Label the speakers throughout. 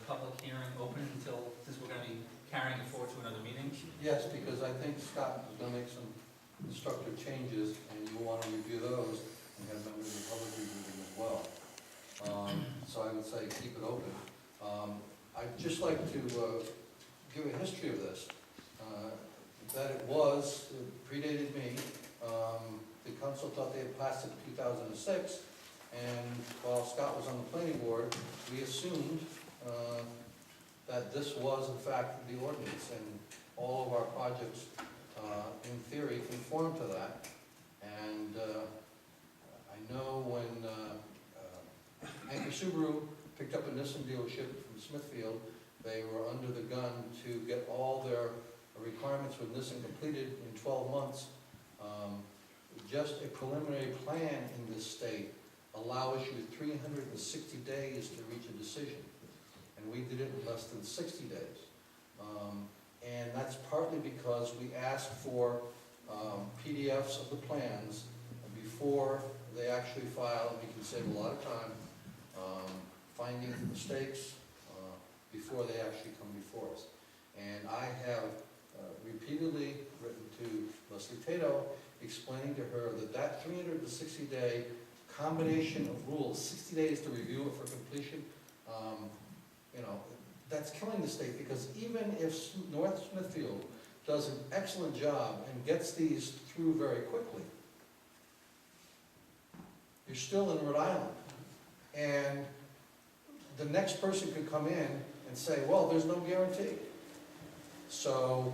Speaker 1: public hearing open until, since we're gonna be carrying it forward to another meeting?
Speaker 2: Yes, because I think Scott is gonna make some constructive changes, and you wanna review those, and have members of the public review them as well. So I would say keep it open. I'd just like to give a history of this. That it predated me. The council thought they had passed it in 2006, and while Scott was on the planning board, we assumed that this was in fact the ordinance, and all of our projects, in theory, conform to that. And I know when Anchor Subaru picked up a Nissan dealership from Smithfield, they were under the gun to get all their requirements with Nissan completed in 12 months. Just a preliminary plan in this state allows you 360 days to reach a decision, and we did it in less than 60 days. And that's partly because we asked for PDFs of the plans before they actually file, and we can save a lot of time finding mistakes before they actually come before us. And I have repeatedly written to Leslie Tato explaining to her that 360-day combination of rules, 60 days to review it for completion, that's killing the state, because even if North Smithfield does an excellent job and gets these through very quickly, you're still in Rhode Island. And the next person could come in and say, well, there's no guarantee. So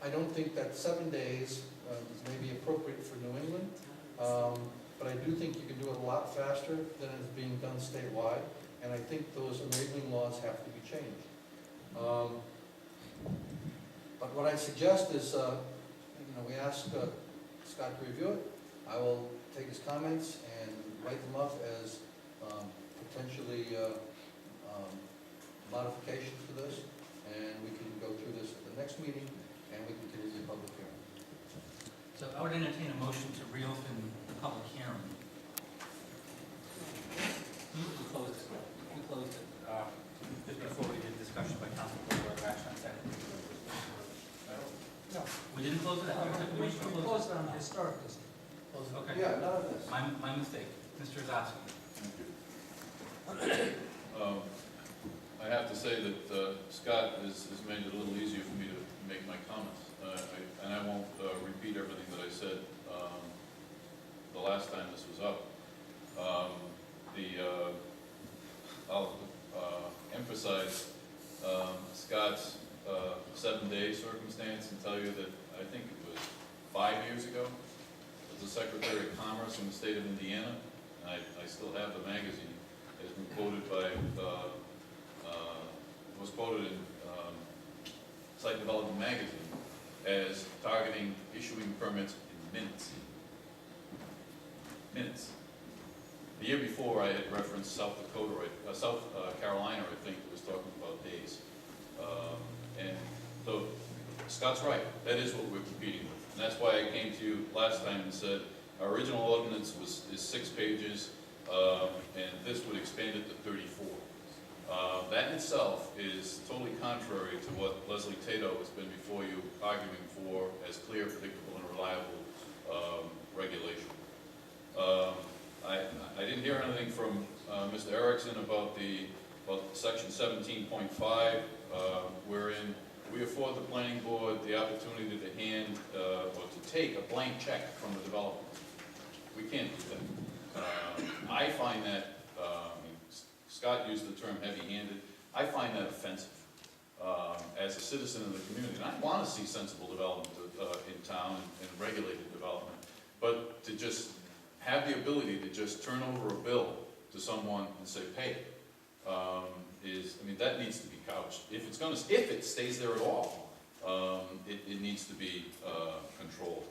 Speaker 2: I don't think that 7 days is maybe appropriate for New England, but I do think you can do it a lot faster than is being done statewide, and I think those enabling laws have to be changed. But what I suggest is, we ask Scott to review it. I will take his comments and write them up as potentially modifications to this, and we can go through this at the next meeting, and we can continue the public hearing.
Speaker 1: So I would entertain a motion to reopen the public hearing. We closed it, just before we did discussion by council, or action on second.
Speaker 3: No,
Speaker 1: We didn't close it out?
Speaker 3: we closed it on historic district.
Speaker 1: Okay.
Speaker 2: Yeah, none of this.
Speaker 1: My mistake. Mr. Zosky.
Speaker 4: Thank you. I have to say that Scott has made it a little easier for me to make my comments. And I won't repeat everything that I said the last time this was up. I'll emphasize Scott's 7-day circumstance and tell you that I think it was 5 years ago, as the Secretary of Commerce in the state of Indiana, and I still have the magazine, has been quoted by, was quoted in Site Development Magazine as targeting issuing permits in minutes. Minutes. The year before, I had referenced South Carolina, I think, was talking about days. And so Scott's right. That is what we're competing with. And that's why I came to you last time and said our original ordinance is 6 pages, and this would expand it to 34. That in itself is totally contrary to what Leslie Tato has been before you arguing for as clear, predictable, and reliable regulation. I didn't hear anything from Mr. Erickson about section 17.5, wherein we afford the planning board the opportunity to hand or to take a blank check from the developer. We can't do that. I find that, Scott used the term heavy-handed, I find that offensive as a citizen of the community. And I want to see sensible development in town and regulated development, but to just have the ability to just turn over a bill to someone and say, pay it, that needs to be couched. If it stays there at all, it needs to be controlled.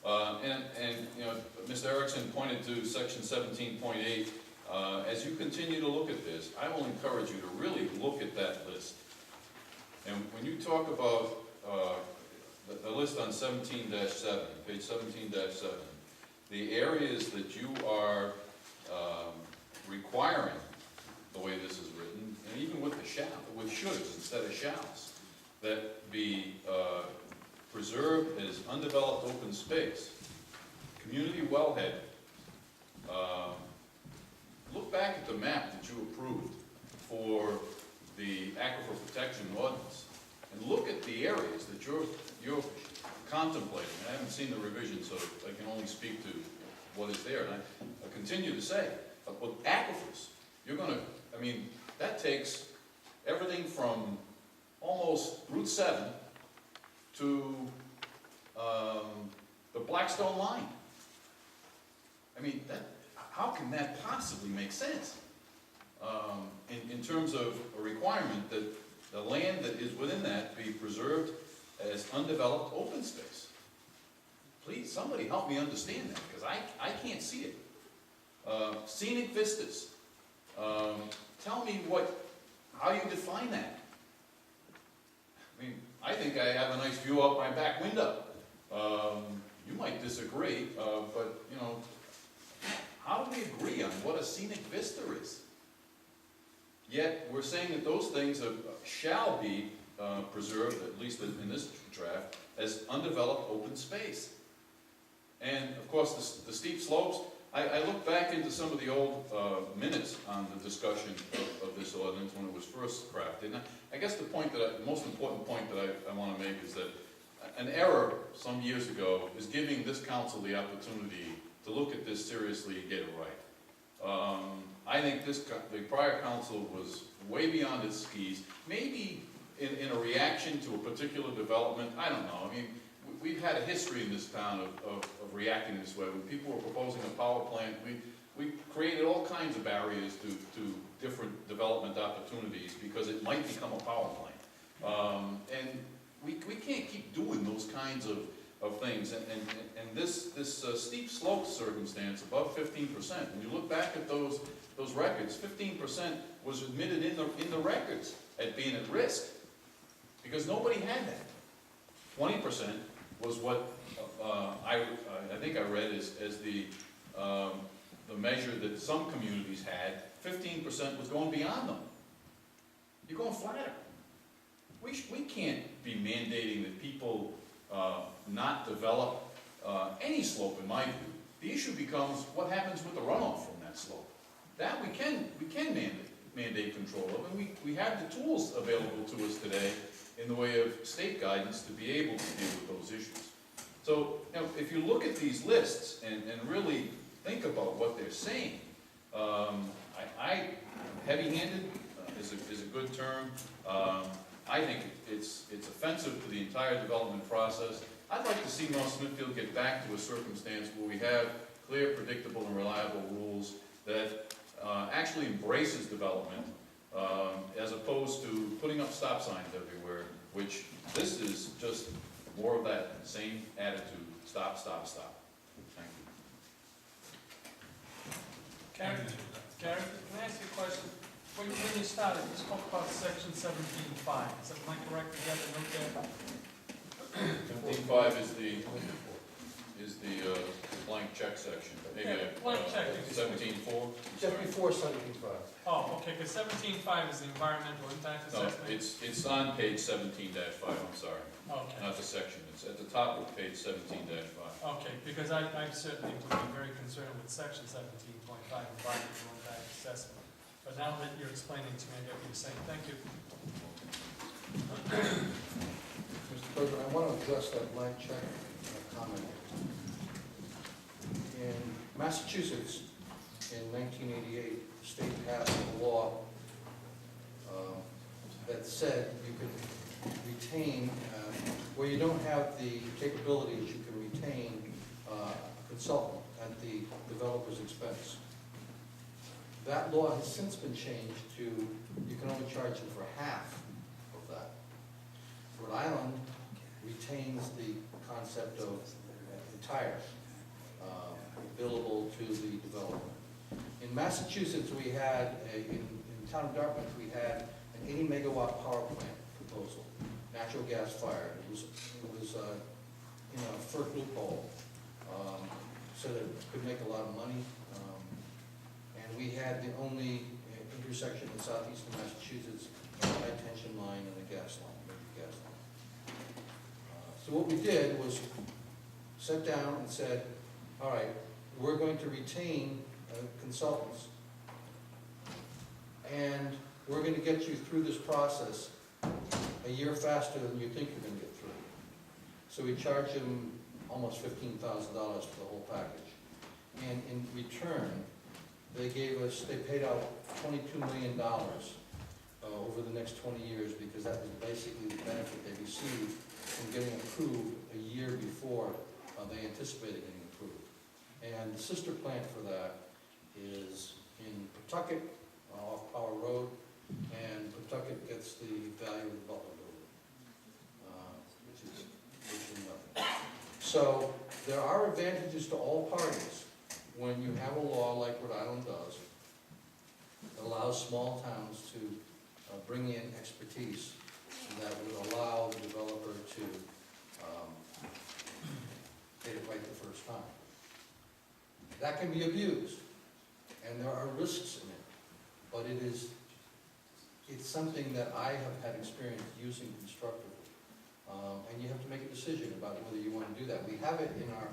Speaker 4: Mr. Erickson pointed to section 17.8. As you continue to look at this, I will encourage you to really look at that list. And when you talk about the list on 17-7, page 17-7, the areas that you are requiring the way this is with shoulds instead of shalls, that be preserved as undeveloped open space. Community wellhead. Look back at the map that you approved for the aquifer protection ordinance, and look at the areas that you're contemplating. I haven't seen the revision, so I can only speak to what is there. And I continue to say, with aquifers, you're going to, I mean, that takes everything from almost Route 7 to the Blackstone line. I mean, how can that possibly make sense? In terms of a requirement that the land that is within that be preserved as undeveloped open space. Please, somebody help me understand that, because I can't see it. Scenic vistas. Tell me how you define that. I mean, I think I have a nice view out my back window. You might disagree, but you know, how do we agree on what a scenic vista is? Yet we're saying that those things shall be preserved, at least in this draft, as undeveloped open space. And of course, the steep slopes. I looked back into some of the old minutes on the discussion of this ordinance when it was first crafted. And I guess the most important point that I want to make is that an error some years ago is giving this council the opportunity to look at this seriously and get it right. I think the prior council was way beyond its skis, maybe in a reaction to a particular development. I don't know. I mean, we've had a history in this town of reacting this way. When people were proposing a power plant, we created all kinds of barriers to different development opportunities because it might become a power plant. And we can't keep doing those kinds of things. And this steep slope circumstance above 15%, when you look back at those records, 15% was admitted in the records at being at risk because nobody had that. 20% was what I think I read as the measure that some communities had. 15% was going beyond them. You're going flatter. We can't be mandating that people not develop any slope, in my view. The issue becomes what happens with the runoff from that slope. That we can mandate control of, and we have the tools available to us today in the way of state guidance to be able to deal with those issues. So, you know, if you look at these lists and really think about what they're saying, heavy-handed is a good term. I think it's offensive to the entire development process. I'd like to see North Smithfield get back to a circumstance where we have clear, predictable, and reliable rules that actually embraces development as opposed to putting up stop signs everywhere, which this is just more of that same attitude, stop, stop, stop. Thank you.
Speaker 3: Karen, can I ask you a question? When you started, you spoke about section 17.5. Am I correct to get a note there?
Speaker 4: 17.5 is the blank check section. Maybe
Speaker 3: Yeah, blank check.
Speaker 4: 17.4?
Speaker 2: Just before 17.5.
Speaker 3: Oh, okay, because 17.5 is the environmental impact
Speaker 4: No,
Speaker 3: assessment?
Speaker 4: it's on page 17-5, I'm sorry.
Speaker 3: Okay.
Speaker 4: Not the section, it's at the top of page 17-5.
Speaker 3: Okay, because I certainly would be very concerned with section 17.5, environmental impact assessment. But now that you're explaining to me, I get what you're saying. Thank you.
Speaker 2: Mr. President, I want to address that blank check comment. In Massachusetts, in 1988, the state passed a law that said you could retain, where you don't have the capabilities, you can retain a consultant at the developer's expense. That law has since been changed to, you can only charge them for half of that. Rhode Island retains the concept of entire, billable to the developer. In Massachusetts, we had, in the town of Dartmouth, we had an 80 megawatt power plant proposal, natural gas fired. It was in a FERC loophole, so that it could make a lot of money. And we had the only intersection in southeastern Massachusetts a high tension line and a gas line, gas line. So what we did was sat down and said, all right, we're going to retain consultants, and we're going to get you through this process a year faster than you think you're going to get through. So we charged them almost $15,000 for the whole package. And in return, they paid out $22 million over the next 20 years, because that was basically the benefit they received from getting approved a year before they anticipated getting approved. And the sister plant for that is in Pawtucket, off Power Road, and Pawtucket gets the value of the Butler building, which is nothing. So there are advantages to all parties when you have a law like Rhode Island does that allows small towns to bring in expertise that would allow the developer to get it right the first time. That can be abused, and there are risks in it, but it's something that I have had experience using constructively. And you have to make a decision about whether you want to do that. We have it in our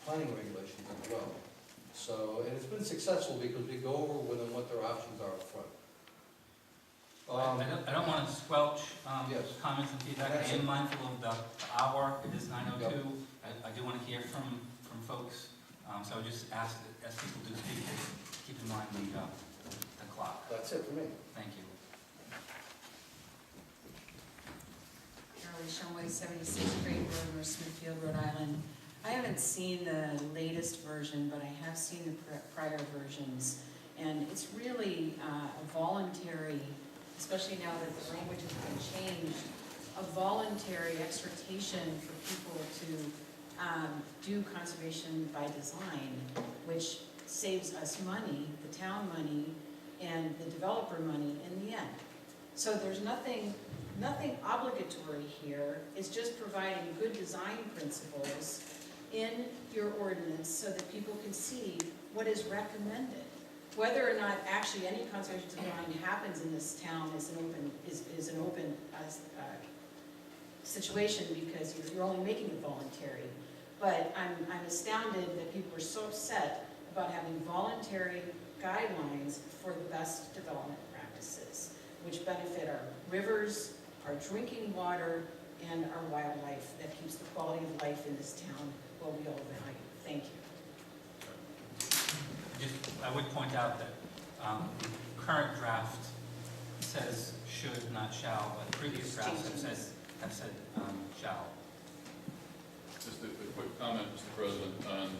Speaker 2: planning regulations as well. So, and it's been successful because we go over with them what their options are up front.
Speaker 1: I don't want to squelch
Speaker 2: Yes.
Speaker 1: comments and feedback.
Speaker 2: That's
Speaker 1: I am
Speaker 2: it.
Speaker 1: mindful of the hour. It is 9:02.
Speaker 2: Yep.
Speaker 1: I do want to hear from folks. So I would just ask that as people do speak, to keep in mind the clock.
Speaker 2: That's it for me.
Speaker 1: Thank you.
Speaker 5: Charlie Shumway, 76 Great Road, North Smithfield, Rhode Island. I haven't seen the latest version, but I have seen the prior versions. And it's really a voluntary, especially now that the language has been changed, a voluntary exhortation for people to do conservation by design, which saves us money, the town money, and the developer money in the end. So there's nothing obligatory here. It's just providing good design principles in your ordinance so that people can see what is recommended. Whether or not actually any conservation design happens in this town is an open situation, because you're only making it voluntary. But I'm astounded that people are so upset about having voluntary guidelines for the best development practices, which benefit our rivers, our drinking water, and our wildlife, that keeps the quality of life in this town what we all value. Thank you.
Speaker 1: I would point out that the current draft says should, not shall, but previous drafts have said shall.
Speaker 4: Just a quick comment, Mr. President, on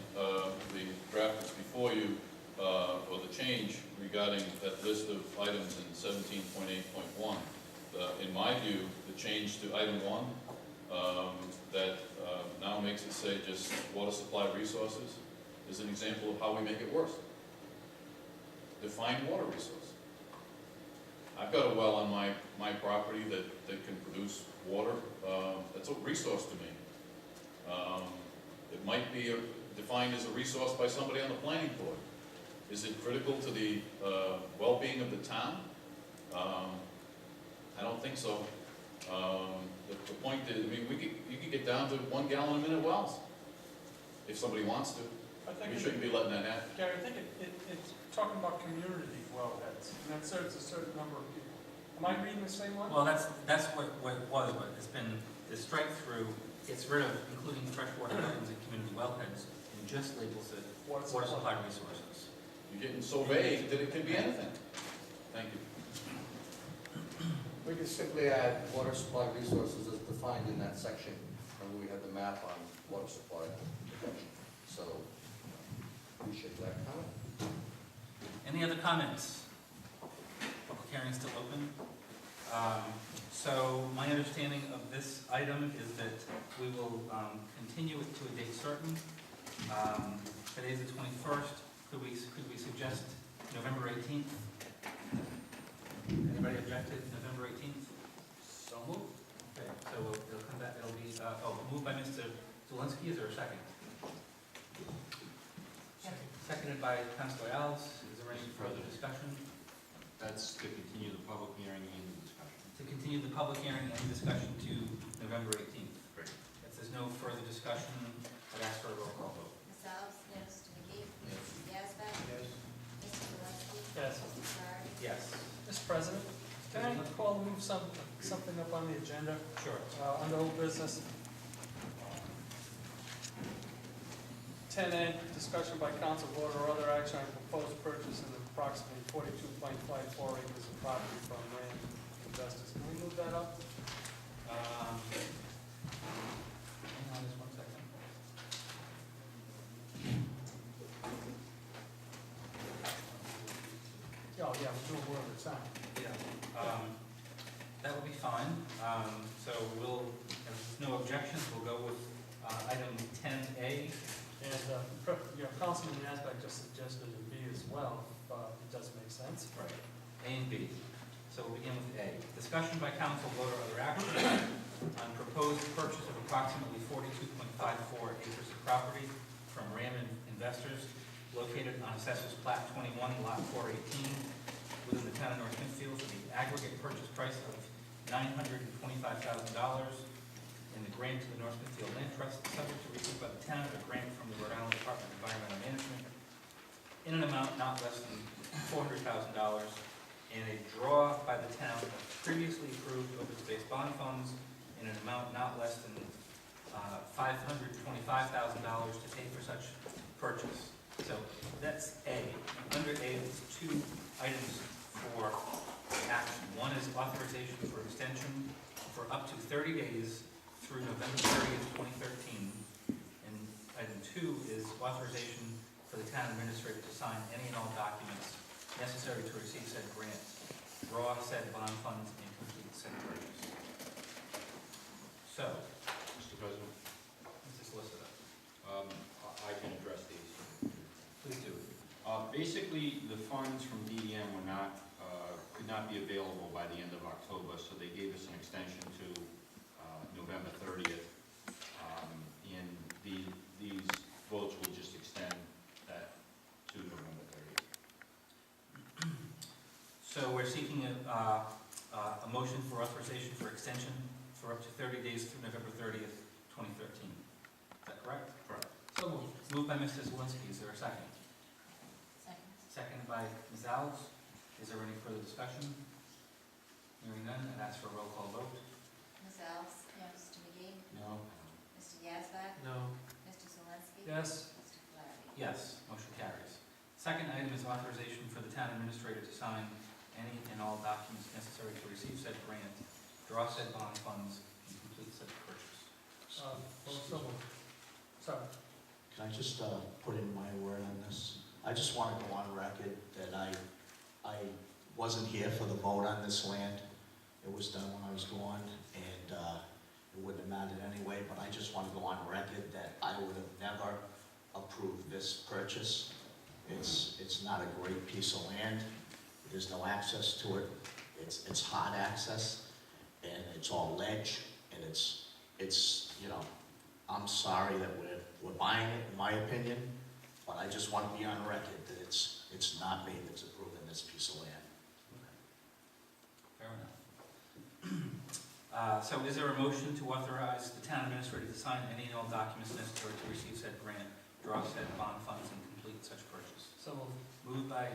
Speaker 4: the draft that's before you, or the change regarding that list of items in 17.8.1. In my view, the change to item 1, that now makes it say just water supply resources, is an example of how we make it worse. Define water resource. I've got a well on my property that can produce water. That's a resource to me. It might be defined as a resource by somebody on the planning board. Is it critical to the well-being of the town? I don't think so. The point is, I mean, you could get down to 1 gallon a minute wells if somebody wants to. We shouldn't be letting that happen.
Speaker 3: Gary, I think it's talking about community wellheads, and that serves a certain number of people. Am I reading the same one?
Speaker 1: Well, that's what it was, but it's been, the strike through, it's rid of including freshwater wetlands and community wellheads, and just labels it water supply resources.
Speaker 4: You're getting so vague that it can be anything. Thank you.
Speaker 2: We could simply add water supply resources as defined in that section, when we had the map on water supply protection. So, appreciate that comment.
Speaker 1: Any other comments? Public hearing is still open. So my understanding of this item is that we will continue it to a date certain. Today's the 21st. Could we suggest November 18th? Anybody objected to November 18th? So moved. Okay, so it'll come back, it'll be, moved by Mr. Zelinski. Is there a second? Seconded by Councilor Alves. Is there any further discussion?
Speaker 6: That's to continue the public hearing and the discussion.
Speaker 1: To continue the public hearing and discussion to November 18th.
Speaker 6: Great.
Speaker 1: If there's no further discussion, I'd ask for a roll call vote.
Speaker 7: Ms. Alves? Yes. Mr. McGee?
Speaker 2: Yes.
Speaker 7: Mr. Yazbek?
Speaker 2: Yes.
Speaker 7: Mr. Zalinski?
Speaker 3: Yes.
Speaker 7: Mr. Clark?
Speaker 1: Yes.
Speaker 3: Mr. President, can I move something up on the agenda,
Speaker 1: Sure.
Speaker 3: under old business? 10A, discussion by council vote or other action on proposed purchase of approximately 42.54 acres of property from land investors. Can we move that up?
Speaker 1: Hang on just one second.
Speaker 3: Oh, yeah, we'll do it one at a time.
Speaker 1: Yeah. That would be fine. So if there's no objections, we'll go with item 10A.
Speaker 3: And, Councilman Yazbek just suggested a B as well, if it does make sense.
Speaker 1: Right. A and B. So we'll begin with A. Discussion by council, vote or other action on proposed purchase of approximately 42.54 acres of property from Ram Investors located on Assessor's Plat 21, Lot 418, within the town of North Smithfield for the aggregate purchase price of $925,000 in the grant to the North Smithfield Land Trust, subject to receipt by the town of a grant from the Rhode Island Department of Environmental Management in an amount not less than $400,000, and a draw by the town of previously approved open space bond funds in an amount not less than $525,000 to pay for such purchase. So that's A. Under A, there's two items for action. One is authorization for extension for up to 30 days through November 30th, 2013. And item 2 is authorization for the town administrator to sign any and all documents necessary to receive said grant, draw said bond funds, and complete said purchase. So,
Speaker 6: Mr. President,
Speaker 1: Mr. Solicitor,
Speaker 6: I can address these.
Speaker 1: please do.
Speaker 6: Basically, the funds from DDM could not be available by the end of October, so they gave us an extension to November 30th. And these votes will just extend that to November 30th.
Speaker 1: So we're seeking a motion for authorization for extension for up to 30 days through November 30th, 2013. Is that correct?
Speaker 6: Correct.
Speaker 3: So moved.
Speaker 1: Moved by Mr. Zalinski. Is there a second?
Speaker 7: Second.
Speaker 1: Seconded by Ms. Alves. Is there any further discussion? Hearing none, I'd ask for a roll call vote.
Speaker 7: Ms. Alves? Yes. Mr. McGee?
Speaker 1: No.
Speaker 7: Mr. Yazbek?
Speaker 3: No.
Speaker 7: Mr. Zalinski?
Speaker 3: Yes.
Speaker 7: Mr. Clark?
Speaker 1: Yes, motion carries. Second item is authorization for the town administrator to sign any and all documents necessary to receive said grant, draw said bond funds, and complete said purchase.
Speaker 3: So moved. Sorry.
Speaker 8: Can I just put in my word on this? I just want to go on record that I wasn't here for the vote on this land. It was done when I was gone, and it wouldn't have mattered anyway, but I just want to go on record that I would have never approved this purchase. It's not a great piece of land. There's no access to it. It's hard access, and it's all ledge, and it's I'm sorry that we're buying it, in my opinion, but I just want to be on record that it's not me that's approving this piece of land.
Speaker 1: Fair enough. So is there a motion to authorize the town administrator to sign any and all documents necessary to receive said grant, draw said bond funds, and complete such purchase?
Speaker 3: So moved.
Speaker 1: Moved by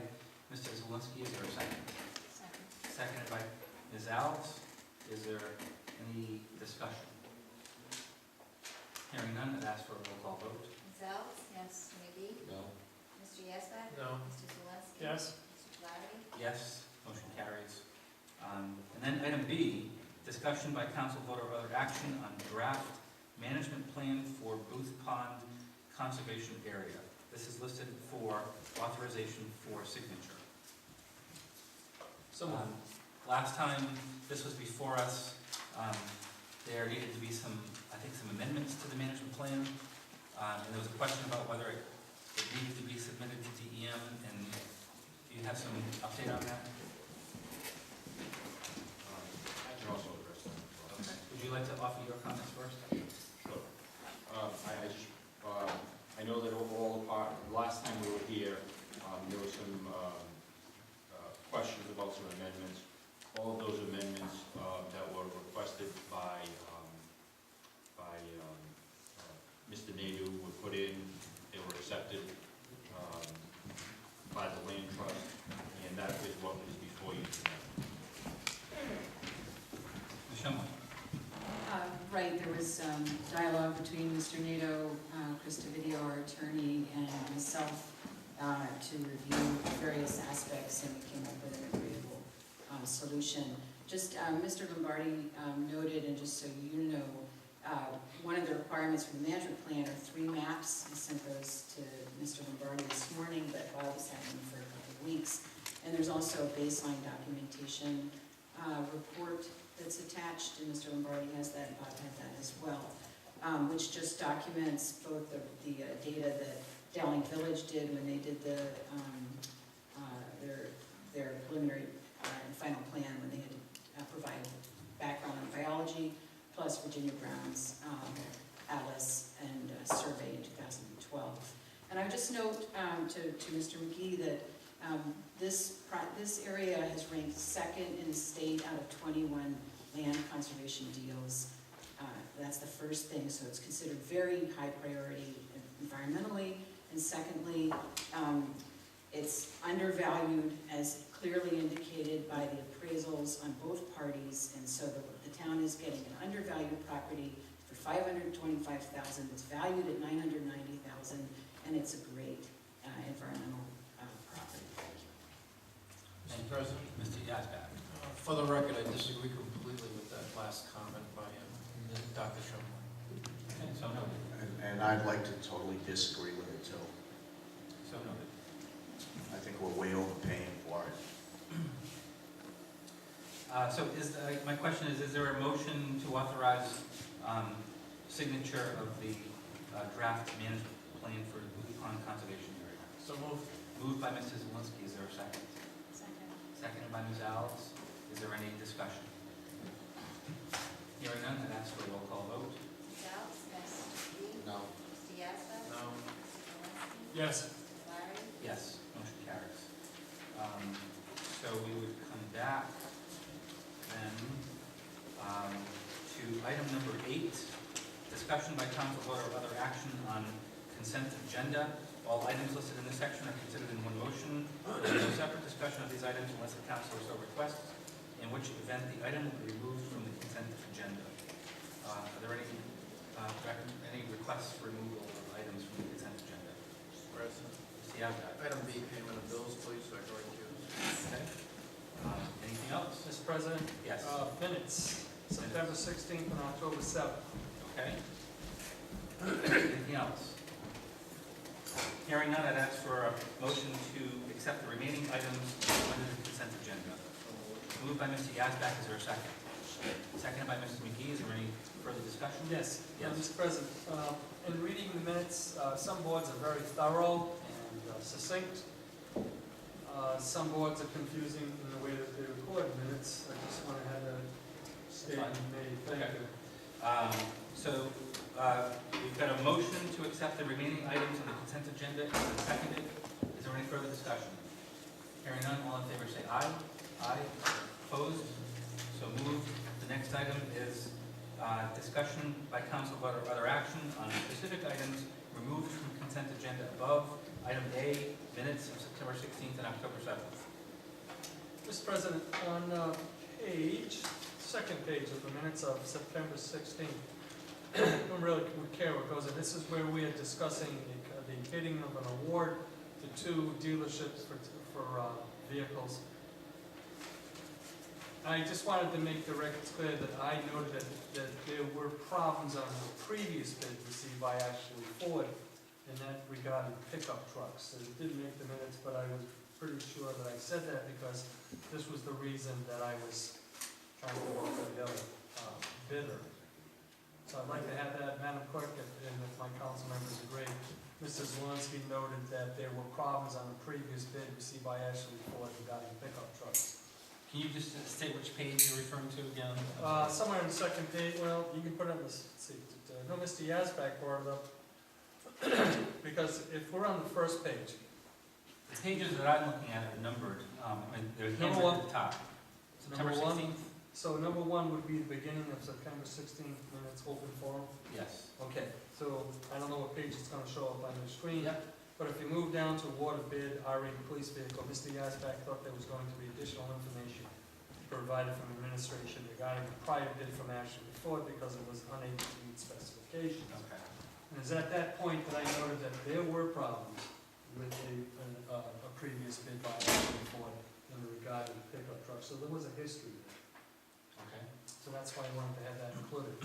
Speaker 1: Mr. Zalinski. Is there a second?
Speaker 7: Second.
Speaker 1: Seconded by Ms. Alves. Is there any discussion? Hearing none, I'd ask for a roll call vote.
Speaker 7: Ms. Alves? Yes. Mr. McGee?
Speaker 2: No.
Speaker 7: Mr. Yazbek?
Speaker 3: No.
Speaker 7: Mr. Zalinski?
Speaker 3: Yes.
Speaker 7: Mr. Clark?
Speaker 1: Yes, motion carries. And then item B, discussion by council vote or other action on draft management plan for Booth Pond Conservation Area. This is listed for authorization for signature.
Speaker 3: So moved.
Speaker 1: Last time this was before us, there needed to be some amendments to the management plan. And there was a question about whether it needed to be submitted to DEM, and do you have some update on that?
Speaker 6: I can also address that.
Speaker 1: Okay. Would you like to offer your comments first?
Speaker 6: Sure. I know that last time we were here, there were some questions about some amendments.
Speaker 5: was dialogue between Mr. Nato, Chris Davidio, our attorney, and myself to review various aspects, and we came up with an agreeable solution. Just Mr. Lombardi noted, and just so you know, one of the requirements for the management plan are 3 maps. I sent those to Mr. Lombardi this morning, but Bob was having them for a couple of weeks. And there's also a baseline documentation report that's attached, and Mr. Lombardi has that, Bob had that as well, which just documents both the data that Dowling Village did when they did their preliminary and final plan, when they had to provide background on biology, plus Virginia Brown's atlas and survey in 2012. And I would just note to Mr. McGee that this area has ranked 2nd in the state out of 21 land conservation deals. That's the first thing, so it's considered very high priority environmentally. And secondly, it's undervalued, as clearly indicated by the appraisals on both parties, and so the town is getting an undervalued property for $525,000. It's valued at $990,000, and it's a great environmental property.
Speaker 1: Mr. President? Mr. Yazbek.
Speaker 9: For the record, I disagree completely with that last comment by Dr. Shumway.
Speaker 1: Okay, so noted.
Speaker 8: And I'd like to totally disagree with it too.
Speaker 1: So noted.
Speaker 8: I think we're way overpaying for it.
Speaker 1: So my question is there a motion to authorize signature of the draft management plan for the Cont conservation area?
Speaker 9: So moved.
Speaker 1: Moved by Mrs. Zelinski, is there a second?
Speaker 7: Second.
Speaker 1: Seconded by Ms. Alves. Is there any discussion? Hearing none, I'd ask for a roll call vote.
Speaker 7: Ms. Alves? Yes. Mr. McGee?
Speaker 8: No.
Speaker 7: Mr. Yazbek?
Speaker 9: No.
Speaker 7: Mr. Zelinski?
Speaker 3: Yes.
Speaker 7: Mr. Larry?
Speaker 1: Yes, motion carries. So we would come back then to item number 8, discussion by council vote or other action on consent agenda. All items listed in this section are considered in one motion. There is no separate discussion of these items unless the council so requests, in which event the item will be removed from the consent agenda. Are there any requests for removal of items from the consent agenda?
Speaker 9: President.
Speaker 1: Mr. Yazbek.
Speaker 9: Item B, payment of bills, please, so I can recuse.
Speaker 1: Okay. Anything else?
Speaker 3: Mr. President?
Speaker 1: Yes.
Speaker 3: Minutes, September 16th and October 7th.
Speaker 1: Okay. Anything else? Hearing none, I'd ask for a motion to accept the remaining items under the consent agenda. Moved by Mr. Yazbek, is there a second? Seconded by Mrs. McGee, is there any further discussion?
Speaker 3: Yes.
Speaker 1: Yes.
Speaker 3: Mr. President, in reading the minutes, some boards are very thorough and succinct. Some boards are confusing in the way that they record minutes. I just want to have a statement made. Thank
Speaker 1: Okay.
Speaker 3: you.
Speaker 1: We've got a motion to accept the remaining items on the consent agenda. Is it seconded? Is there any further discussion? Hearing none, all in favor say aye. Aye. Opposed? So moved. The next item is discussion by council about other action on specific items removed from consent agenda above. Item A, minutes of September 16th and October 7th.
Speaker 3: Mr. President, on second page of the minutes of September 16th, I don't really care what goes in. This is where we are discussing the bidding of an award to 2 dealerships for vehicles. I just wanted to make the records clear that I noted that there were problems on the previous bid received by actually Ford, and that regarding pickup trucks. It didn't make the minutes, but I was pretty sure that I said that because this was the reason that I was trying to work with the other bidder. So I'd like to have that, Madam Clerk, and if my council members agree. Mr. Zelinski noted that there were problems on the previous bid received by Ashley Ford regarding pickup trucks.
Speaker 1: Can you just state which page you're referring to again?
Speaker 3: Somewhere on the second page, well, you can put it on the, let's see, no, Mr. Yazbek brought it up. Because if we're on the first page,
Speaker 1: The pages that I'm looking at are numbered. There's
Speaker 3: Number
Speaker 1: handwritten at the top. September
Speaker 3: Number 1.
Speaker 1: 16th?
Speaker 3: so number 1 would be the beginning of September 16th minutes open forum.
Speaker 1: Yes.
Speaker 3: Okay, so I don't know what page it's gonna show up on your screen.
Speaker 1: Yep.
Speaker 3: But if you move down to award of bid, RE police vehicle, Mr. Yazbek thought there was going to be additional information. provided from administration regarding the prior bid from Ashley Ford because it was unable to meet specifications.
Speaker 1: Okay.
Speaker 3: And it's at that point that I noted that there were problems with a previous bid by Ashley Ford in regard to the pickup truck, so there was a history there.
Speaker 1: Okay.
Speaker 3: So that's why I wanted to have that included.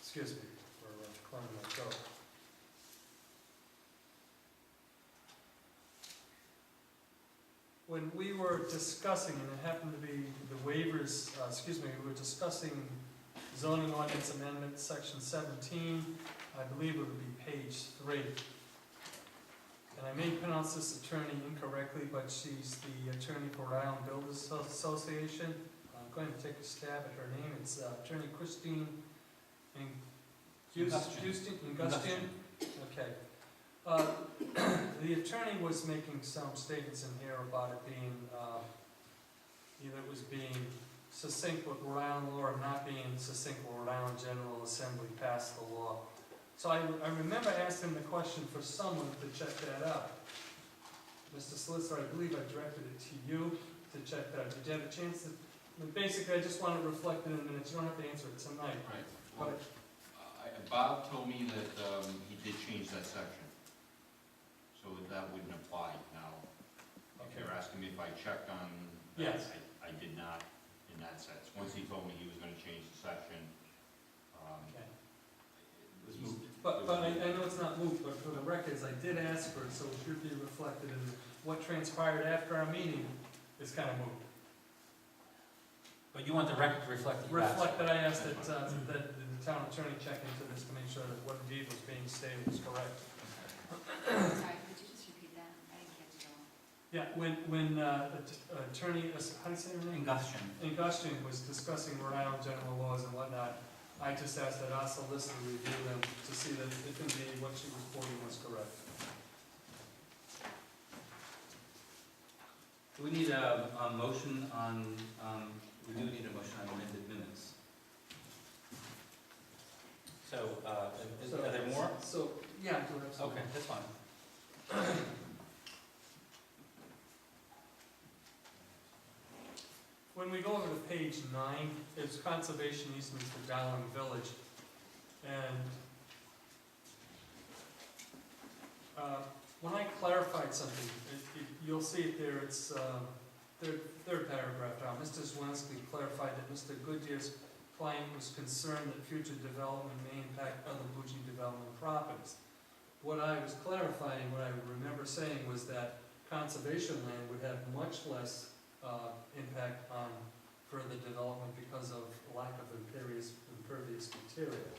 Speaker 3: Excuse me for clearing my throat. When we were discussing, and it happened to be the waivers, we were discussing zoning ordinance amendment, section 17, I believe it would be page 3. And I may pronounce this attorney incorrectly, but she's the attorney for Rhode Island Builders Association. I'm going to take a stab at her name. It's Attorney Christine Ingustian. Okay. The attorney was making some statements in here about it being, either it was being succinct with Rhode Island law or not being succinct with Rhode Island General Assembly passed the law. So I remember asking the question for someone to check that out. Mr. Solicitor, I believe I directed it to you to check that out. Did you have a chance to? Basically, I just want to reflect it in minutes. You don't have to answer it tonight.
Speaker 6: Right. Well, Bob told me that he did change that section, so that wouldn't apply now. If you're asking me if I checked on that,
Speaker 3: Yes.
Speaker 6: I did not in that sense. Once he told me he was going to change the section,
Speaker 3: Okay.
Speaker 6: it was moved.
Speaker 3: But I know it's not moved, but for the records, I did ask for it, so it should be reflected in what transpired after our meeting is kind of moved.
Speaker 1: But you want the record to reflect that you asked.
Speaker 3: Reflect that I asked that the town attorney check into this to make sure that what indeed was being stated was correct.
Speaker 7: Sorry, could you just repeat that? I didn't catch it all.
Speaker 3: Yeah, when attorney, how do you say her name? Ingustian was discussing Rhode Island general laws and whatnot, I just asked that our solicitor review them to see that if indeed what she was quoting was correct.
Speaker 1: Do we need a motion on, we do need a motion on amended minutes. So, are there more?
Speaker 3: So, yeah, I do have some.
Speaker 1: Okay, that's fine.
Speaker 3: When we go over to page 9, it's conservation easements for Darling Village. And when I clarified something, you'll see it there, it's third paragraph down. Mr. Zwinski clarified that Mr. Goodyear's client was concerned that future development may impact other Bucci development properties. What I was clarifying, what I remember saying was that conservation land would have much less impact on further development because of lack of impervious material.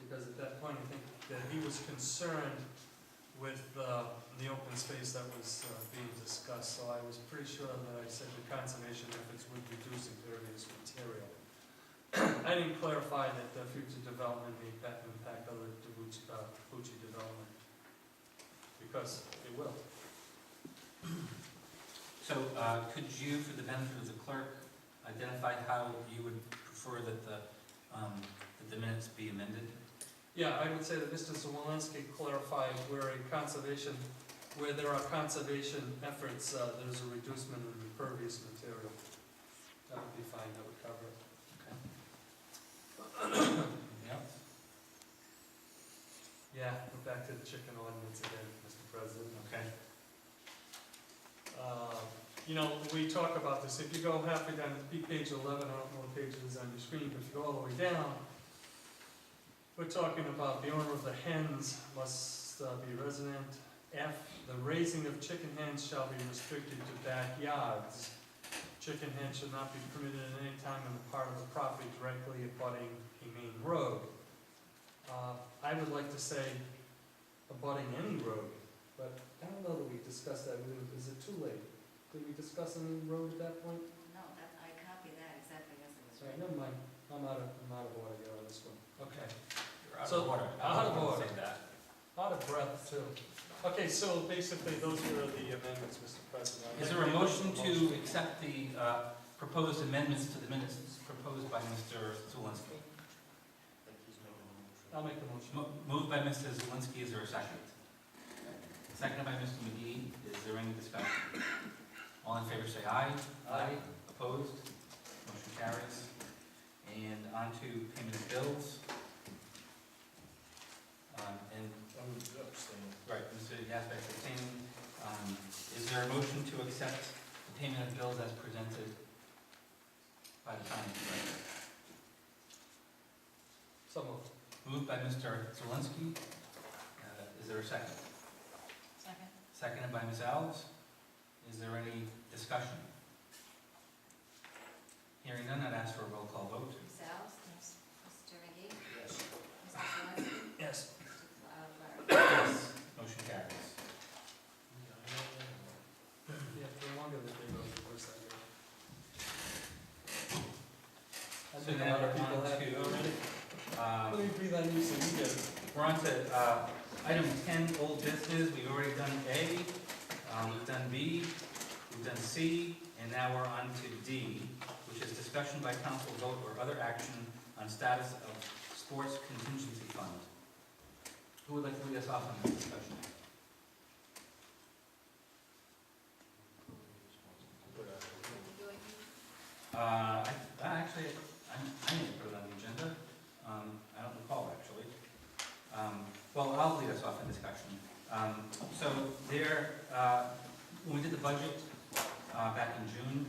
Speaker 3: Because at that point, I think that he was concerned with the open space that was being discussed, so I was pretty sure that I said the conservation efforts would reduce impervious material. I didn't clarify that the future development may impact other Bucci development, because it will.
Speaker 1: So, could you, for the benefit of the clerk, identify how you would prefer that the minutes be amended?
Speaker 3: Yeah, I would say that Mr. Zawolinsky clarified where there are conservation efforts, there's a reducement in impervious material. That would be fine, that would cover it.
Speaker 1: Anything else?
Speaker 3: Yeah, we're back to the chicken ordinance again, Mr. President.
Speaker 1: Okay.
Speaker 3: You know, we talk about this, if you go halfway down to page 11, I don't know what page it is on your screen, but if you go all the way down, we're talking about the owner of the hens must be resident. F, the raising of chicken hens shall be restricted to backyards. Chicken hens should not be permitted at any time on the part of the property directly abutting a main road. I would like to say abutting any road, but I don't know that we discussed that. Is it too late? Did we discuss any road at that point?
Speaker 7: No, I copied that exactly as it was
Speaker 3: Sorry,
Speaker 7: written.
Speaker 3: never mind. I'm out of order here on this one. Okay.
Speaker 1: You're out
Speaker 3: So,
Speaker 1: of order.
Speaker 3: out of order.
Speaker 1: Say that.
Speaker 3: Out of breath, too. Okay, so basically, those were the amendments, Mr. President.
Speaker 1: Is there a motion to accept the proposed amendments to the minutes proposed by Mr. Zulinski?
Speaker 3: I'll make the motion.
Speaker 1: Moved by Mr. Zulinski, is there a second? seconded by Mr. McGee. Is there any discussion? All in favor say aye.
Speaker 3: Aye.
Speaker 1: Opposed? Motion carries. And on to payment of bills. And, right, Mr. Gasbeck abstaining. Is there a motion to accept the payment of bills as presented by the finance director?
Speaker 3: So moved.
Speaker 1: Moved by Mr. Zelinski. Is there a second?
Speaker 5: Second.
Speaker 1: Seconded by Ms. Alves. Is there any discussion? Hearing none, I'd ask for a roll call vote.
Speaker 7: Ms. Alves? Yes. Mr. McGee?
Speaker 9: Yes.
Speaker 7: Mr. Zelinski?
Speaker 3: Yes.
Speaker 7: Mr. Flaherty?
Speaker 1: Yes. Motion carries.
Speaker 3: Yeah, for longer than they wrote the first time. I
Speaker 1: So
Speaker 3: think a
Speaker 1: now
Speaker 3: lot of
Speaker 1: we're
Speaker 3: people
Speaker 1: on
Speaker 3: have
Speaker 1: to,
Speaker 3: it already. Let me breathe on you so you get it.
Speaker 1: We're on to item 10, old business. We've already done A, we've done B, we've done C, and now we're on to D, which is discussion by council vote or other action on status of sports contingency fund. Who would like to lead us off on this discussion? Actually, I need to put it on the agenda. I don't recall, actually. Well, I'll lead us off in discussion. So when we did the budget back in June,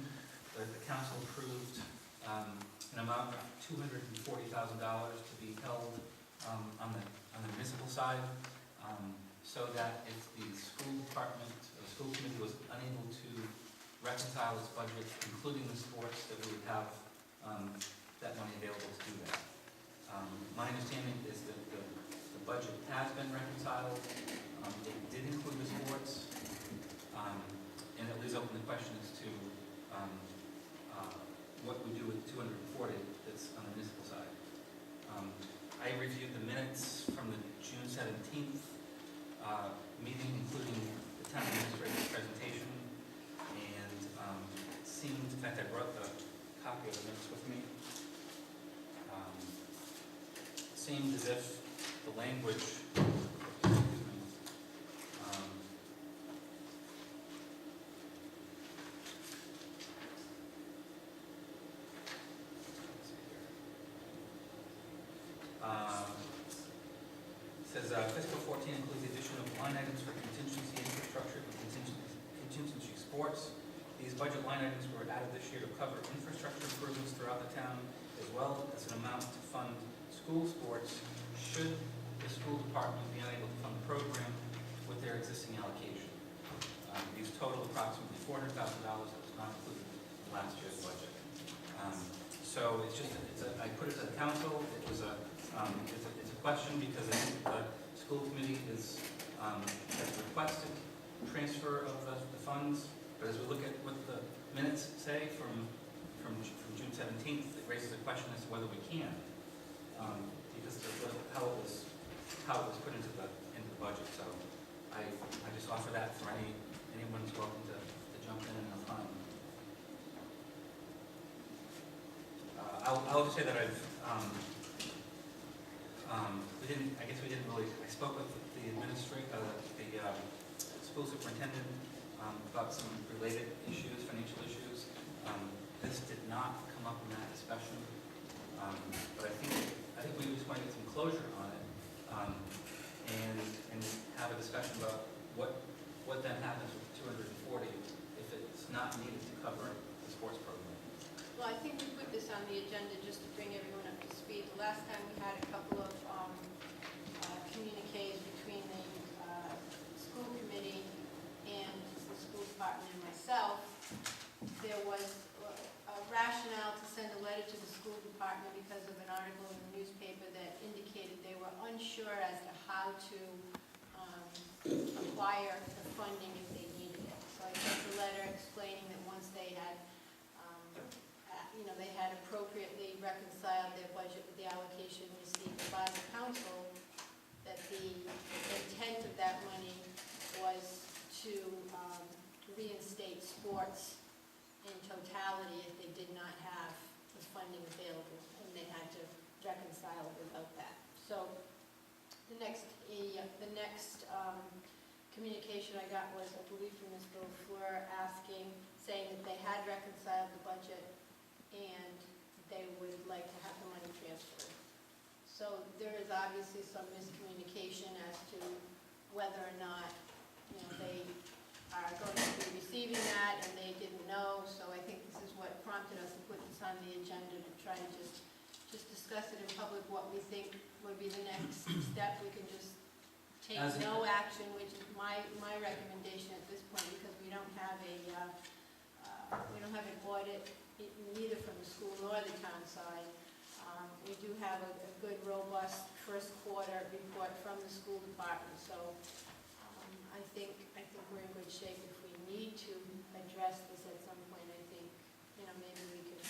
Speaker 1: the council approved an amount of $240,000 to be held on the municipal side, so that if the school department, or the school committee was unable to reconcile its budget, including the sports, that we would have that money available to do that. My understanding is that the budget has been reconciled. It did include the sports, and it leaves open the question as to what we do with 240 that's on the municipal side. I reviewed the minutes from the June 17th meeting, including the town administrator's presentation, and it seemed, in fact, I brought the copy of the minutes with me. It seemed as if the language, says fiscal 14 includes the addition of line items for contingency infrastructure and contingency sports. These budget line items were added this year to cover infrastructure improvements throughout the town, as well as an amount to fund school sports should the school department be unable to fund the program with their existing allocation. These total approximately $400,000 that was not included in last year's budget. So it's just, I put it to the council. It was it's a question because I think the school committee has requested transfer of the funds, but as we look at what the minutes say from June 17th, it raises a question as to whether we can, because of how it was put into the budget. So I just offer that for anyone's welcome to jump in and have fun. I'll just say that I didn't really, I spoke with the administrator, the school superintendent about some related issues, financial issues. This did not come up in that discussion, but I think we just want to get some closure on it, and have a discussion about what then happens with 240 if it's not needed to cover the sports program.
Speaker 10: Well, I think we put this on the agenda just to bring everyone up to speed. The last time we had a couple of communiques between the school committee and the school department and myself. There was a rationale to send a letter to the school department because of an article in the newspaper that indicated they were unsure as to how to acquire the funding if they needed it. So I sent a letter explaining that once they had they had appropriately reconciled their budget with the allocation received by the council, that the intent of that money was to reinstate sports in totality if they did not have the funding available, and they had to reconcile without that. So the next communication I got was, I believe, from Ms. Beaufleur asking, saying that they had reconciled the budget and they would like to have the money transferred. So there is obviously some miscommunication as to whether or not, they are going to be receiving that and they didn't know. So I think this is what prompted us to put this on the agenda, to try to just discuss it in public, what we think would be the next step. We can just take
Speaker 1: As a-
Speaker 10: no action, which is my recommendation at this point, because we don't have an audit, neither from the school nor the town side. We do have a good, robust first quarter report from the school department, so I think we're in good shape. If we need to address this at some point, I think, maybe we could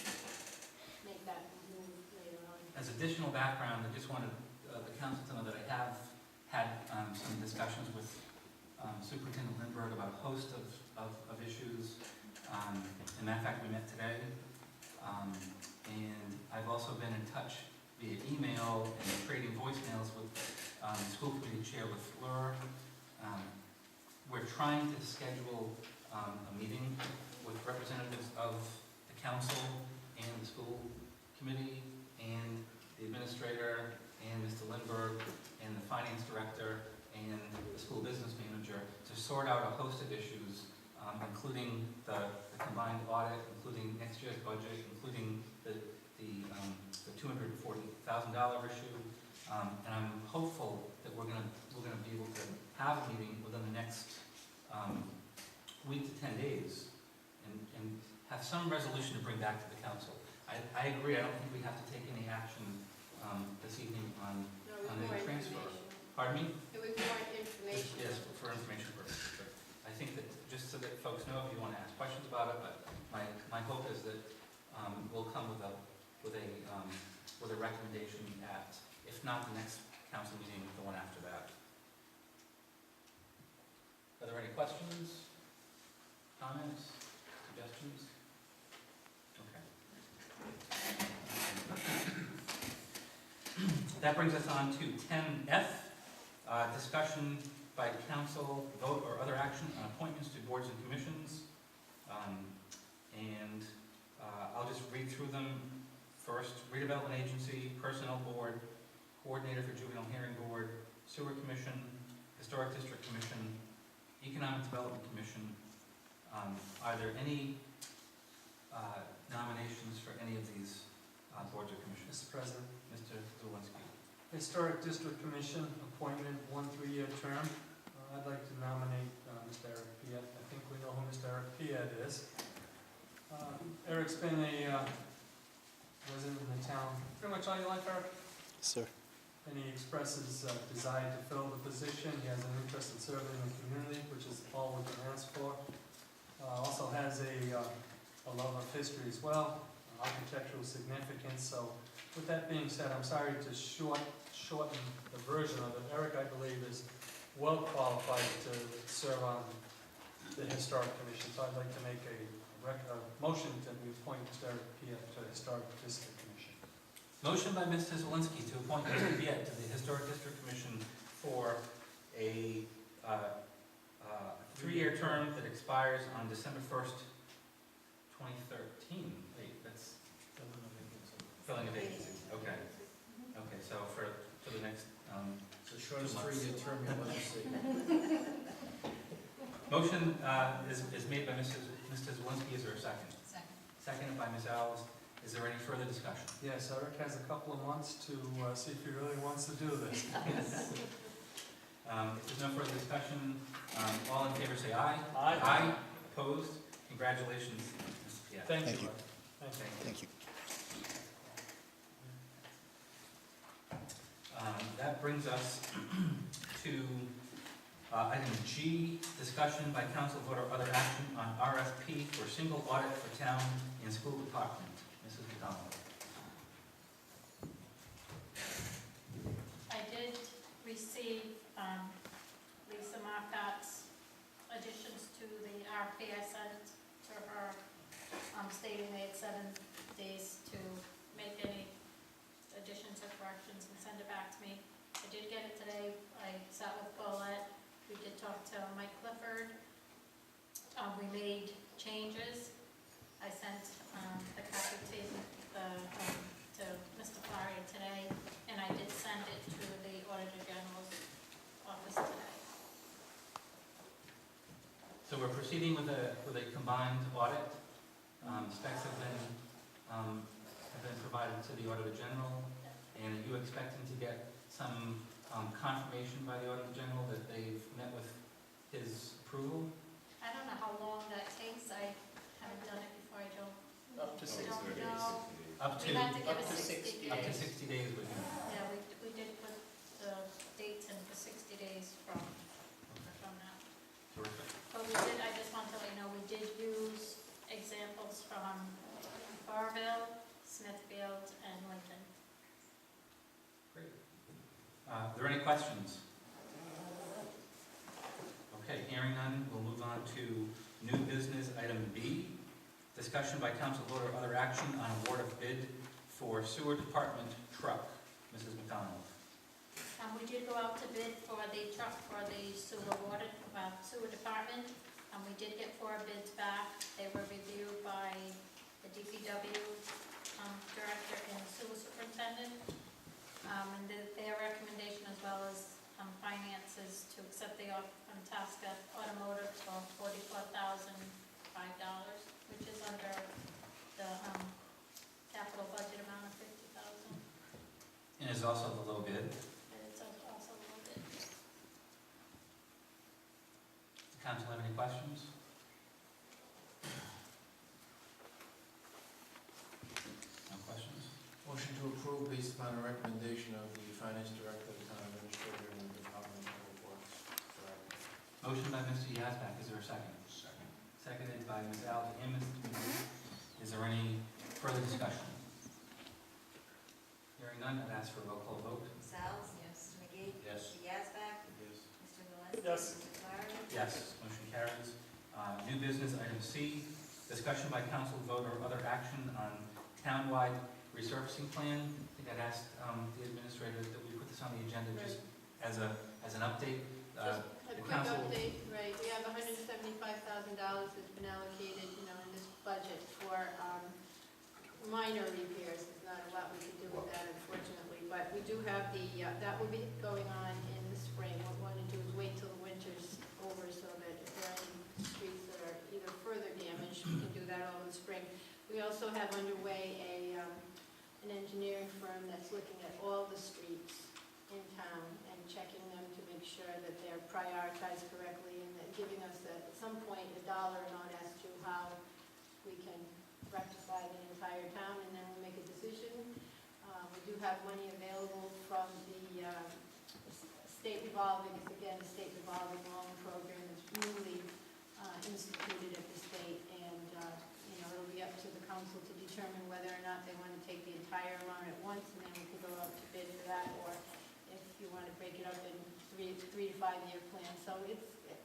Speaker 10: make that move later on.
Speaker 1: As additional background, I just wanted the council to know that I have had some discussions with Superintendent Lindbergh about a host of issues. As a matter of fact, we met today. And I've also been in touch via email and trading voicemails with School Committee Chair LaFleur. We're trying to schedule a meeting with representatives of the council and the school committee and the administrator and Mr. Lindbergh and the finance director and the school business manager to sort out a host of issues, including the combined audit, including next year's budget, including the $240,000 issue. And I'm hopeful that we're gonna be able to have a meeting within the next week to 10 days and have some resolution to bring back to the council. I agree, I don't think we have to take any action this evening on
Speaker 10: No, it was
Speaker 1: the
Speaker 10: more
Speaker 1: transfer.
Speaker 10: information.
Speaker 1: Pardon me?
Speaker 10: It was more information.
Speaker 1: Yes, for information purposes. But I think that, just so that folks know, if you want to ask questions about it, but my hope is that we'll come with a recommendation at, if not the next council meeting, the one after that. Are there any questions, comments, suggestions? Okay. That brings us on to 10F, discussion by council, vote, or other action on appointments to boards and commissions. I'll just read through them first. Redevelopment Agency, Personnel Board, Coordinator for Juvenile Hearing Board, Sewer Commission, Historic District Commission, Economic Development Commission. Are there any nominations for any of these boards or commissions?
Speaker 3: Mr. President,
Speaker 1: Mr. Zawinski.
Speaker 3: Historic District Commission, appointment, 1 3-year term. I'd like to nominate Mr. Eric Piet. I think we know who Mr. Eric Piet is. Eric's been a resident in the town pretty much all your life, Eric?
Speaker 11: Sir.
Speaker 3: And he expresses desire to fill the position. He has an interest in serving the community, which is all we can ask for. Also has a love of history as well, architectural significance. So with that being said, I'm sorry to shorten the version of it. Eric, I believe, is well qualified to serve on the Historic Commission. So I'd like to make a motion that we appoint Mr. Eric Piet to the Historic District Commission.
Speaker 1: Motion by Mr. Zawinski to appoint Mr. Piet to the Historic District Commission for a 3-year term that expires on December 1st, 2013. Wait, that's filling a vacancy. Okay. Okay, so for the next,
Speaker 9: It's the shortest
Speaker 1: 2 months.
Speaker 9: 3-year term you'll ever see.
Speaker 1: Motion is made by Mr. Zawinski. Is there a second?
Speaker 5: Second.
Speaker 1: Seconded by Ms. Alves. Is there any further discussion?
Speaker 3: Yes, Eric has a couple of months to see if he really wants to do this.
Speaker 1: If there's no further discussion, all in favor say aye.
Speaker 3: Aye.
Speaker 1: Aye. Opposed? Congratulations, Mr. Piet.
Speaker 3: Thank
Speaker 11: Thank
Speaker 3: you.
Speaker 11: you.
Speaker 3: Eric. Thank you.
Speaker 11: Thank you.
Speaker 1: That brings us to item G, discussion by council vote or other action on RFP for single audit for town and school department. Mrs. McDonald.
Speaker 12: I did receive Lisa Markot's additions to the RFP I sent to her, stating they had 7 days to make any additions or corrections and send it back to me. I did get it today. I sat with Paulette. We did talk to Mike we made changes. I sent the copy to Mr. Faria today, and I did send it to the Auditor General's office today.
Speaker 1: So we're proceeding with a combined audit. Specs have been provided to the Auditor General, and are you expecting to get some confirmation by the Auditor General that they've met with his approval?
Speaker 12: I don't know how long that takes. I haven't done it before. I don't
Speaker 9: Up to 60
Speaker 12: don't
Speaker 9: days.
Speaker 12: know.
Speaker 1: Up
Speaker 12: We had to give
Speaker 9: Up
Speaker 12: it
Speaker 9: to
Speaker 12: 60
Speaker 1: Up to
Speaker 12: days.
Speaker 1: 60 days with him.
Speaker 12: Yeah, we did put the dates in for 60 days from that.
Speaker 1: Terrific.
Speaker 12: But we did, I just want to let you know, we did use examples from Barville, Smithfield, and Lincoln.
Speaker 1: Great. Are there any questions? Okay, hearing none, we'll move on to new business, item B. Discussion by council vote or other action on award of bid for sewer department truck. Mrs. McDonald.
Speaker 12: We did go out to bid for the truck for the sewer department. We did get 4 bids back. They were reviewed by the DPW director and sewer superintendent. And their recommendation, as well as finances, to accept the offer from Tasca Automotive for $44,005, which is under the capital budget amount of $50,000.
Speaker 1: And is also the low bid.
Speaker 12: And it's also a little bit.
Speaker 1: Does the council have any questions? No questions?
Speaker 9: Motion to approve based upon a recommendation of the finance director, the town administrator, and the Department of Public Works Director.
Speaker 1: Motion by Mr. Yazbek, is there a second? Second. Seconded by Ms. Alves and Mr. McGee. Is there any further discussion? Hearing none, I'd ask for a roll call vote.
Speaker 7: Ms. Alves? Yes. Mr. McGee?
Speaker 9: Yes.
Speaker 7: Mr. Yazbek?
Speaker 9: Yes.
Speaker 7: Mr. Galais?
Speaker 3: Yes.
Speaker 7: Mr. Clary?
Speaker 1: Yes, motion carries. New business, item C, discussion by council vote or other action on townwide resurfacing plan. I think I'd asked the administrator that we put this on the agenda just as an update.
Speaker 10: Just a
Speaker 1: the
Speaker 10: quick
Speaker 1: council-
Speaker 10: update, right, we have $175,000 that's been allocated, in this budget for minor repairs. There's not a lot we can do with that, unfortunately, but we do have that will be going on in the spring. What we want to do is wait till the winter's over so that if there are any streets that are either further damaged, we can do that all in the spring. We also have underway an engineering firm that's looking at all the streets in town and checking them to make sure that they're prioritized correctly and that giving us at some point a dollar amount as to how we can rectify the entire town, and then we'll make a decision. We do have money available from the state revolving, again, the state revolving loan program is newly instituted at the state, and it'll be up to the council to determine whether or not they want to take the entire amount at once, and then we could go out to bid for that, or if you want to break it up in 3 to 5 year plan. So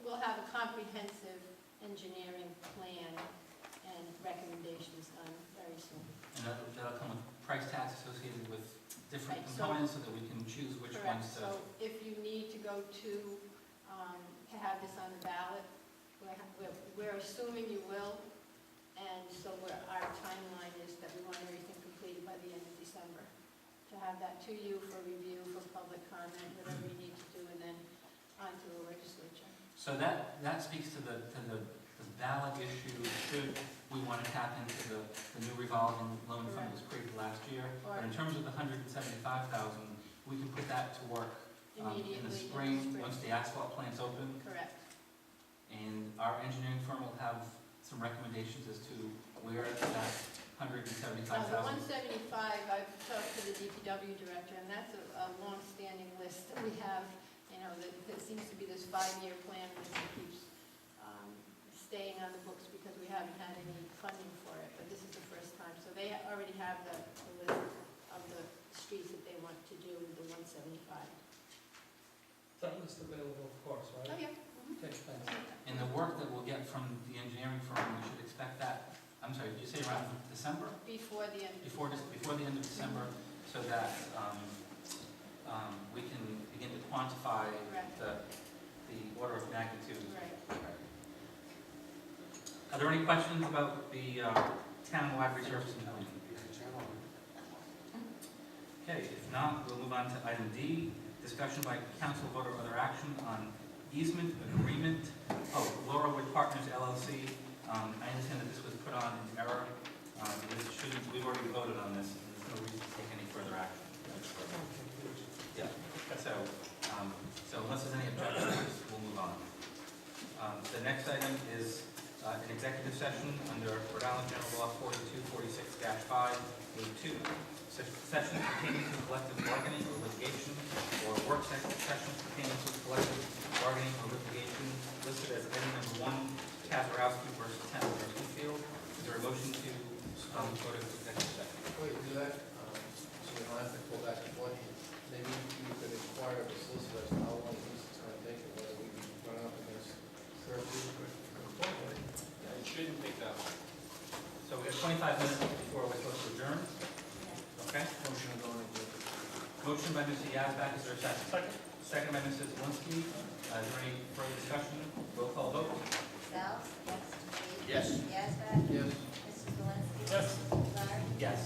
Speaker 10: we'll have a comprehensive engineering plan and recommendations done very soon.
Speaker 1: And that'll come with price tags associated with different
Speaker 10: Right, so-
Speaker 1: components so that we can choose which
Speaker 10: Correct.
Speaker 1: ones to.
Speaker 10: So if you need to go to have this on the ballot, we're assuming you will, and so our timeline is that we want everything completed by the end of December, to have that to you for review, for public comment, whatever you need to do, and then on to the legislature.
Speaker 1: So that speaks to the ballot issue, should we want to tap into the new revolving loan fund that was created last year. But in terms of the $175,000, we can put that to work
Speaker 10: Immediately
Speaker 1: in the spring, once the asphalt plant's open.
Speaker 10: Correct.
Speaker 1: And our engineering firm will have some recommendations as to where that $175,000.
Speaker 10: The 175, I've talked to the DPW director, and that's a long-standing list that we have, that seems to be this 5-year plan, and it keeps staying on the books because we haven't had any funding for it, but this is the first time. So they already have the list of the streets that they want to do with the 175.
Speaker 3: That list available, of course,
Speaker 10: Oh,
Speaker 3: right?
Speaker 10: yeah.
Speaker 3: Okay, thanks.
Speaker 1: And the work that we'll get from the engineering firm, we should expect that, I'm sorry, did you say around December?
Speaker 10: Before the end.
Speaker 1: Before the end of December, so that we can begin to quantify
Speaker 10: Correct.
Speaker 1: the order of magnitude.
Speaker 10: Right.
Speaker 1: Are there any questions about the town-wide resurfacing plan? Okay, if not, we'll move on to item D, discussion by council vote or other action on easement agreement. Oh, Laura Wood Partners LLC. I understand that this was put on in error. This shouldn't, we've already voted on this, and there's no reason to take any further action. Yeah, so unless there's any objections, we'll move on. The next item is an executive session under Rhode Island General Law 4246-5, A2. Sessions pertaining to collective bargaining or litigation, or work sessions pertaining to collective bargaining or litigation, listed as item number 1, Kazarowski versus Town of Smithfield. Is there a motion to go to executive session?
Speaker 9: Wait, do that, so we don't have to go back to one, maybe you could inquire of the solicitor as to how long it's gonna take, and whether we can run up against curfew.
Speaker 6: It shouldn't take that long.
Speaker 1: So we have 25 minutes before we're supposed to adjourn. Okay?
Speaker 9: Motion to go into.
Speaker 1: Motion by Mr. Yazbek, is there a second? Second. Second by Mrs. Zelinski. Is there any further discussion? Roll call vote.
Speaker 7: Self, yes.
Speaker 8: Yes.
Speaker 7: Yazbek?
Speaker 9: Yes.
Speaker 7: Mrs. Zelinski?
Speaker 1: Yes.
Speaker 7: Larry?
Speaker 1: Yes.